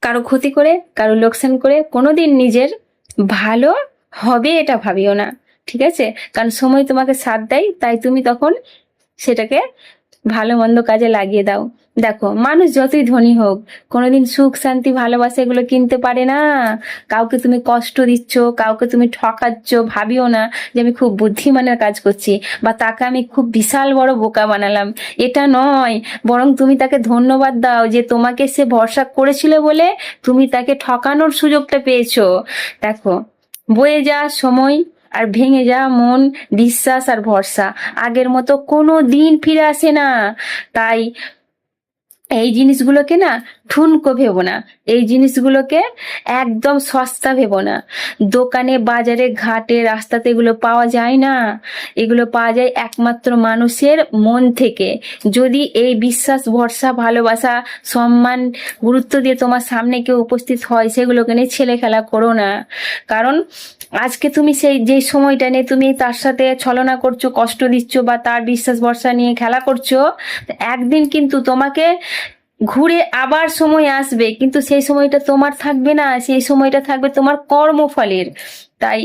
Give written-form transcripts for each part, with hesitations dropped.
কারো ক্ষতি করে, কারো লোকসান করে কোনোদিন নিজের ভালো হবে এটা ভাবিও না, ঠিক আছে? কারণ সময় তোমাকে সাথ দেয়, তাই তুমি তখন সেটাকে ভালো মন্দ কাজে লাগিয়ে দাও। দেখো, মানুষ যতই ধনী হোক কোনোদিন সুখ শান্তি ভালোবাসা এগুলো কিনতে পারে না। কাউকে তুমি কষ্ট দিচ্ছ, কাউকে তুমি ঠকাচ্ছ, ভাবিও না যে আমি খুব বুদ্ধিমানের কাজ করছি বা তাকে আমি খুব বিশাল বড় বোকা বানালাম, এটা নয়। বরং তুমি তাকে ধন্যবাদ দাও যে তোমাকে সে ভরসা করেছিল বলে তুমি তাকে ঠকানোর সুযোগটা পেয়েছো। দেখো, বয়ে যাওয়া সময় আর ভেঙে যাওয়া মন, বিশ্বাস আর ভরসা আগের মতো কোনো দিন ফিরে আসে না। তাই এই জিনিসগুলোকে না ঠুনকো ভেবো না, এই জিনিসগুলোকে একদম সস্তা ভেবো না। দোকানে, বাজারে, ঘাটে, রাস্তাতে এগুলো পাওয়া যায় না। এগুলো পাওয়া যায় একমাত্র মানুষের মন থেকে। যদি এই বিশ্বাস, ভরসা, ভালোবাসা, সম্মান, গুরুত্ব দিয়ে তোমার সামনে কেউ উপস্থিত হয়, সেগুলোকে নিয়ে ছেলে খেলা করো না। কারণ আজকে তুমি সেই যে সময়টা নিয়ে তুমি তার সাথে ছলনা করছো, কষ্ট দিচ্ছ বা তার বিশ্বাস ভরসা নিয়ে খেলা করছো, একদিন কিন্তু তোমাকে ঘুরে আবার সময় আসবে, কিন্তু সেই সময়টা তোমার থাকবে না, সেই সময়টা থাকবে তোমার কর্মফলের। তাই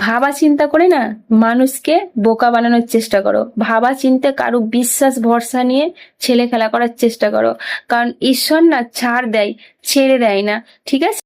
ভাবা চিন্তা করে না মানুষকে বোকা বানানোর চেষ্টা করো, ভাবা চিন্তা কারো বিশ্বাস ভরসা নিয়ে ছেলে খেলা করার চেষ্টা করো। কারণ ঈশ্বর না ছাড় দেয়, ছেড়ে দেয় না, ঠিক আছে?